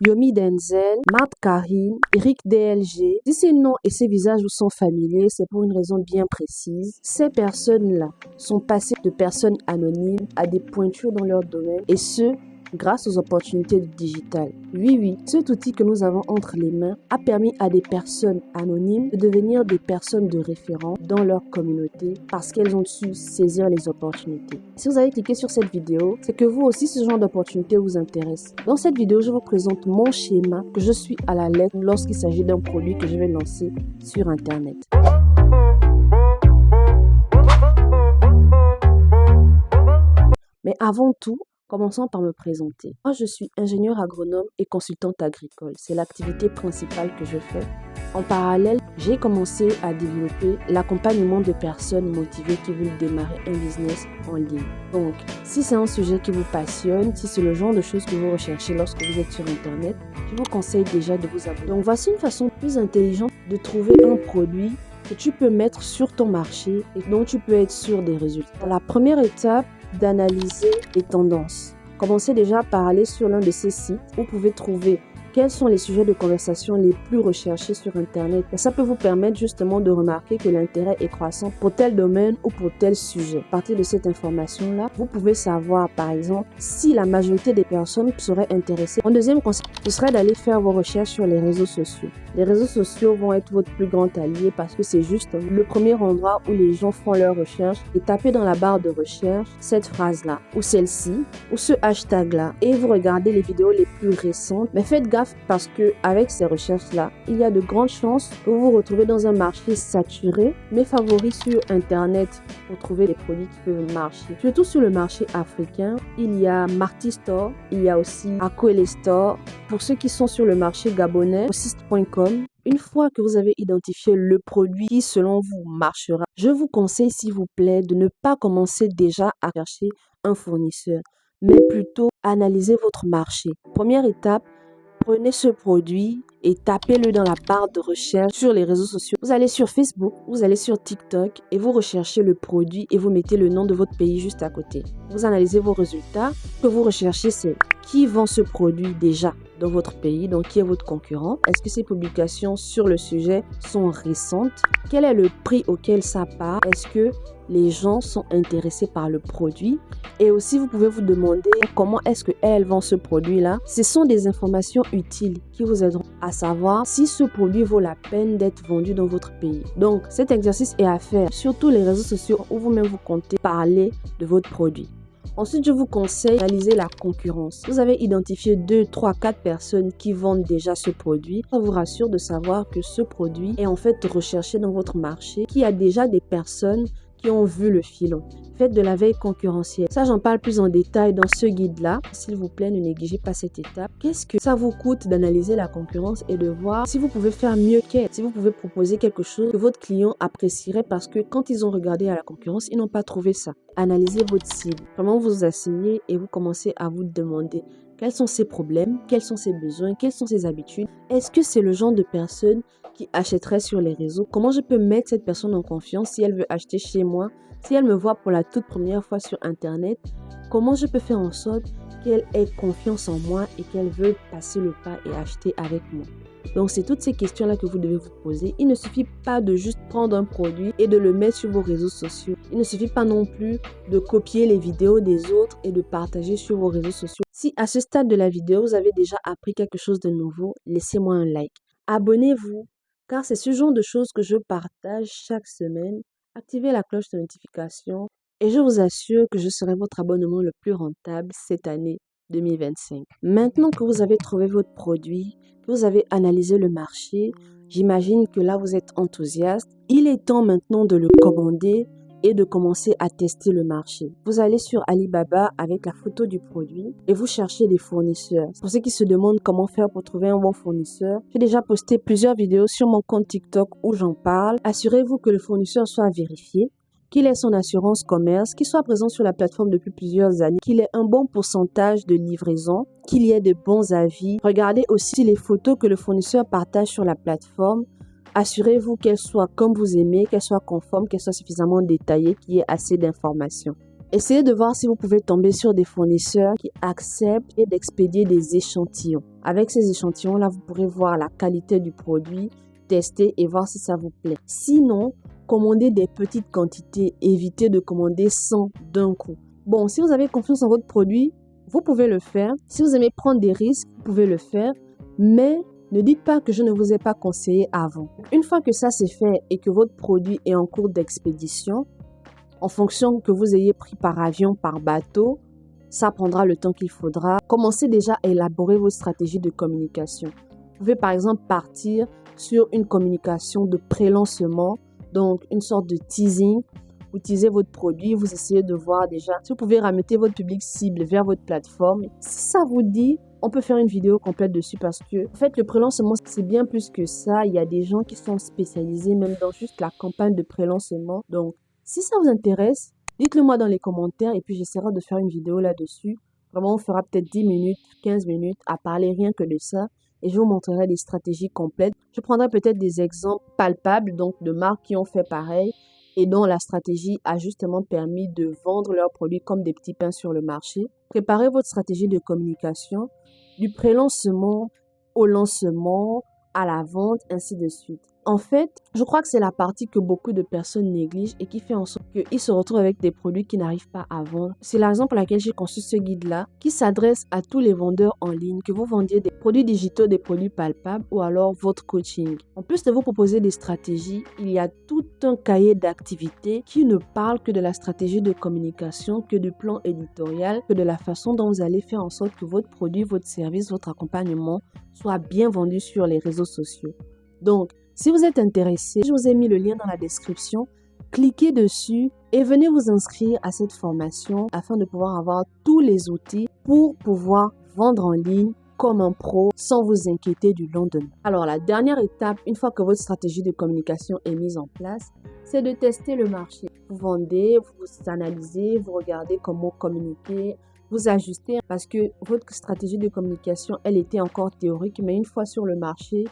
Yomi Denzel, Matt Karim, Eric DLG. Si ces noms et ces visages vous sont familiers, c'est pour une raison bien précise. Ces personnes-là sont passées de personnes anonymes à des pointures dans leur domaine et ce, grâce aux opportunités du digital. Oui, cet outil que nous avons entre les mains a permis à des personnes anonymes de devenir des personnes de référence dans leur communauté parce qu'elles ont su saisir les opportunités. Si vous avez cliqué sur cette vidéo, c'est que vous aussi ce genre d'opportunité vous intéresse. Dans cette vidéo, je vous présente mon schéma que je suis à la lettre lorsqu'il s'agit d'un produit que je vais lancer sur Internet. Mais avant tout, commençons par me présenter. Moi, je suis ingénieure agronome et consultante agricole. C'est l'activité principale que je fais. En parallèle, j'ai commencé à développer l'accompagnement de personnes motivées qui veulent démarrer un business en ligne. Donc, si c'est un sujet qui vous passionne, si c'est le genre de choses que vous recherchez lorsque vous êtes sur Internet, je vous conseille déjà de vous abonner. Donc, voici une façon plus intelligente de trouver un produit que tu peux mettre sur ton marché et dont tu peux être sûr des résultats. La première étape, d'analyser les tendances. Commencez déjà par aller sur l'un de ces sites où vous pouvez trouver quels sont les sujets de conversation les plus recherchés sur Internet. Et ça peut vous permettre justement de remarquer que l'intérêt est croissant pour tel domaine ou pour tel sujet. À partir de cette information-là, vous pouvez savoir par exemple si la majorité des personnes seraient intéressées. En deuxième conseil, ce serait d'aller faire vos recherches sur les réseaux sociaux. Les réseaux sociaux vont être votre plus grand allié parce que c'est juste le premier endroit où les gens font leurs recherches et tapez dans la barre de recherche cette phrase-là ou celle-ci ou ce hashtag-là et vous regardez les vidéos les plus récentes. Mais faites gaffe parce que avec ces recherches-là, il y a de grandes chances que vous vous retrouvez dans un marché saturé, mais favori sur Internet pour trouver des produits qui peuvent marcher. Surtout sur le marché africain, il y a Marty Store, il y a aussi Akwele Store. Pour ceux qui sont sur le marché gabonais, Ossist.com. Une fois que vous avez identifié le produit qui, selon vous, marchera, je vous conseille, s'il vous plaît, de ne pas commencer déjà à chercher un fournisseur, mais plutôt analyser votre marché. Première étape, prenez ce produit et tapez-le dans la barre de recherche sur les réseaux sociaux. Vous allez sur Facebook, vous allez sur TikTok et vous recherchez le produit et vous mettez le nom de votre pays juste à côté. Vous analysez vos résultats. Ce que vous recherchez, c'est qui vend ce produit déjà dans votre pays, donc qui est votre concurrent. Est-ce que ces publications sur le sujet sont récentes? Quel est le prix auquel ça part? Est-ce que les gens sont intéressés par le produit? Et aussi, vous pouvez vous demander comment est-ce qu'elles vendent ce produit-là. Ce sont des informations utiles qui vous aideront à savoir si ce produit vaut la peine d'être vendu dans votre pays. Donc, cet exercice est à faire sur tous les réseaux sociaux où vous-même vous comptez parler de votre produit. Ensuite, je vous conseille d'analyser la concurrence. Vous avez identifié 2, 3, 4 personnes qui vendent déjà ce produit. Ça vous rassure de savoir que ce produit est en fait recherché dans votre marché, qu'il y a déjà des personnes qui ont vu le filon. Faites de la veille concurrentielle. Ça, j'en parle plus en détail dans ce guide-là. S'il vous plaît, ne négligez pas cette étape. Qu'est-ce que ça vous coûte d'analyser la concurrence et de voir si vous pouvez faire mieux qu'elle, si vous pouvez proposer quelque chose que votre client apprécierait parce que quand ils ont regardé à la concurrence, ils n'ont pas trouvé ça. Analysez votre cible. Vraiment, vous vous asseyez et vous commencez à vous demander quels sont ses problèmes, quels sont ses besoins, quelles sont ses habitudes. Est-ce que c'est le genre de personne qui achèterait sur les réseaux? Comment je peux mettre cette personne en confiance si elle veut acheter chez moi? Si elle me voit pour la toute première fois sur Internet, comment je peux faire en sorte qu'elle ait confiance en moi et qu'elle veuille passer le pas et acheter avec moi? Donc, c'est toutes ces questions-là que vous devez vous poser. Il ne suffit pas de juste prendre un produit et de le mettre sur vos réseaux sociaux. Il ne suffit pas non plus de copier les vidéos des autres et de partager sur vos réseaux sociaux. Si à ce stade de la vidéo, vous avez déjà appris quelque chose de nouveau, laissez-moi un like. Abonnez-vous, car c'est ce genre de choses que je partage chaque semaine. Activez la cloche de notification et je vous assure que je serai votre abonnement le plus rentable cette année 2025. Maintenant que vous avez trouvé votre produit, que vous avez analysé le marché, j'imagine que là vous êtes enthousiaste. Il est temps maintenant de le commander et de commencer à tester le marché. Vous allez sur Alibaba avec la photo du produit et vous cherchez des fournisseurs. Pour ceux qui se demandent comment faire pour trouver un bon fournisseur, j'ai déjà posté plusieurs vidéos sur mon compte TikTok où j'en parle. Assurez-vous que le fournisseur soit vérifié, qu'il ait son assurance commerce, qu'il soit présent sur la plateforme depuis plusieurs années, qu'il ait un bon pourcentage de livraison, qu'il y ait de bons avis. Regardez aussi les photos que le fournisseur partage sur la plateforme. Assurez-vous qu'elles soient comme vous aimez, qu'elles soient conformes, qu'elles soient suffisamment détaillées, qu'il y ait assez d'informations. Essayez de voir si vous pouvez tomber sur des fournisseurs qui acceptent et d'expédier des échantillons. Avec ces échantillons-là, vous pourrez voir la qualité du produit, tester et voir si ça vous plaît. Sinon, commandez des petites quantités, évitez de commander 100 d'un coup. Bon, si vous avez confiance en votre produit, vous pouvez le faire. Si vous aimez prendre des risques, vous pouvez le faire. Mais ne dites pas que je ne vous ai pas conseillé avant. Une fois que ça c'est fait et que votre produit est en cours d'expédition, en fonction que vous ayez pris par avion, par bateau, ça prendra le temps qu'il faudra. Commencez déjà à élaborer vos stratégies de communication. Vous pouvez par exemple partir sur une communication de pré-lancement, donc une sorte de teasing. Vous teasez votre produit, vous essayez de voir déjà si vous pouvez ramener votre public cible vers votre plateforme. Si ça vous dit, on peut faire une vidéo complète dessus parce que, en fait, le pré-lancement, c'est bien plus que ça. Il y a des gens qui sont spécialisés même dans juste la campagne de pré-lancement. Donc, si ça vous intéresse, dites-le moi dans les commentaires et puis j'essaierai de faire une vidéo là-dessus. Vraiment, on fera peut-être 10 minutes, 15 minutes à parler rien que de ça et je vous montrerai des stratégies complètes. Je prendrai peut-être des exemples palpables, donc de marques qui ont fait pareil et dont la stratégie a justement permis de vendre leurs produits comme des petits pains sur le marché. Préparez votre stratégie de communication du pré-lancement au lancement, à la vente, ainsi de suite. En fait, je crois que c'est la partie que beaucoup de personnes négligent et qui fait en sorte qu'ils se retrouvent avec des produits qui n'arrivent pas à vendre. C'est la raison pour laquelle j'ai conçu ce guide-là qui s'adresse à tous les vendeurs en ligne, que vous vendiez des produits digitaux, des produits palpables ou alors votre coaching. En plus de vous proposer des stratégies, il y a tout un cahier d'activités qui ne parle que de la stratégie de communication, que du plan éditorial, que de la façon dont vous allez faire en sorte que votre produit, votre service, votre accompagnement soit bien vendu sur les réseaux sociaux. Donc, si vous êtes intéressé, je vous ai mis le lien dans la description. Cliquez dessus et venez vous inscrire à cette formation afin de pouvoir avoir tous les outils pour pouvoir vendre en ligne comme un pro sans vous inquiéter du lendemain. Alors, la dernière étape, une fois que votre stratégie de communication est mise en place, c'est de tester le marché. Vous vendez, vous analysez, vous regardez comment communiquer, vous ajustez parce que votre stratégie de communication, elle était encore théorique, mais une fois sur le marché,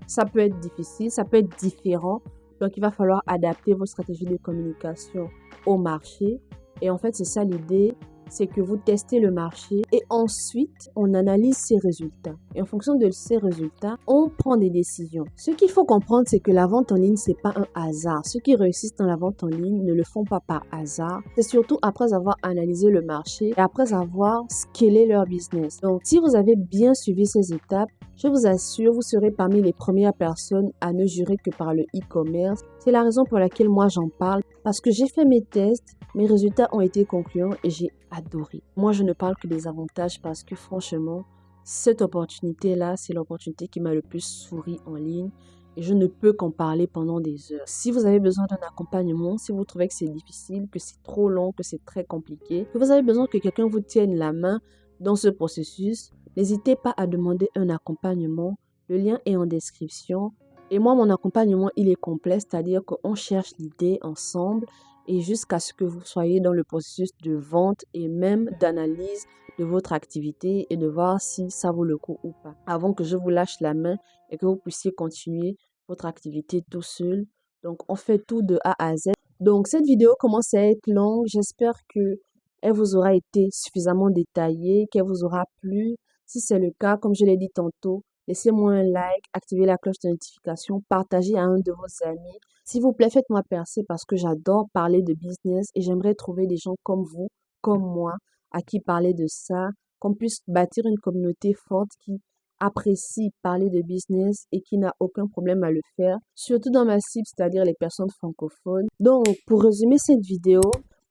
ça peut être difficile, ça peut être différent. Donc, il va falloir adapter vos stratégies de communication au marché. Et en fait, c'est ça l'idée, c'est que vous testez le marché et ensuite, on analyse ses résultats. Et en fonction de ces résultats, on prend des décisions. Ce qu'il faut comprendre, c'est que la vente en ligne, c'est pas un hasard. Ceux qui réussissent dans la vente en ligne ne le font pas par hasard. C'est surtout après avoir analysé le marché et après avoir scalé leur business. Donc, si vous avez bien suivi ces étapes, je vous assure, vous serez parmi les premières personnes à ne jurer que par le e-commerce. C'est la raison pour laquelle moi j'en parle, parce que j'ai fait mes tests, mes résultats ont été concluants et j'ai adoré. Moi, je ne parle que des avantages parce que franchement, cette opportunité-là, c'est l'opportunité qui m'a le plus souri en ligne et je ne peux qu'en parler pendant des heures. Si vous avez besoin d'un accompagnement, si vous trouvez que c'est difficile, que c'est trop long, que c'est très compliqué, que vous avez besoin que quelqu'un vous tienne la main dans ce processus, n'hésitez pas à demander un accompagnement. Le lien est en description. Et moi, mon accompagnement, il est complet, c'est-à-dire qu'on cherche l'idée ensemble et jusqu'à ce que vous soyez dans le processus de vente et même d'analyse de votre activité et de voir si ça vaut le coup ou pas. Avant que je vous lâche la main et que vous puissiez continuer votre activité tout seul. Donc, on fait tout de A à Z. Donc, cette vidéo commence à être longue. J'espère que elle vous aura été suffisamment détaillée, qu'elle vous aura plu. Si c'est le cas, comme je l'ai dit tantôt, laissez-moi un like, activez la cloche de notification, partagez à un de vos amis. S'il vous plaît, faites-moi percer parce que j'adore parler de business et j'aimerais trouver des gens comme vous, comme moi, à qui parler de ça, qu'on puisse bâtir une communauté forte qui apprécie parler de business et qui n'a aucun problème à le faire, surtout dans ma cible, c'est-à-dire les personnes francophones. Donc, pour résumer cette vidéo,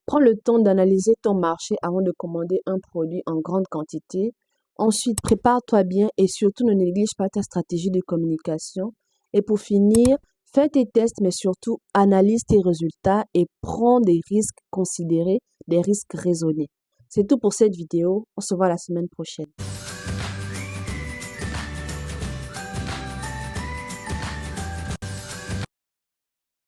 prends le temps d'analyser ton marché avant de commander un produit en grande quantité. Ensuite, prépare-toi bien et surtout ne néglige pas ta stratégie de communication. Et pour finir, fais tes tests, mais surtout analyse tes résultats et prends des risques considérés, des risques raisonnés. C'est tout pour cette vidéo. On se voit la semaine prochaine.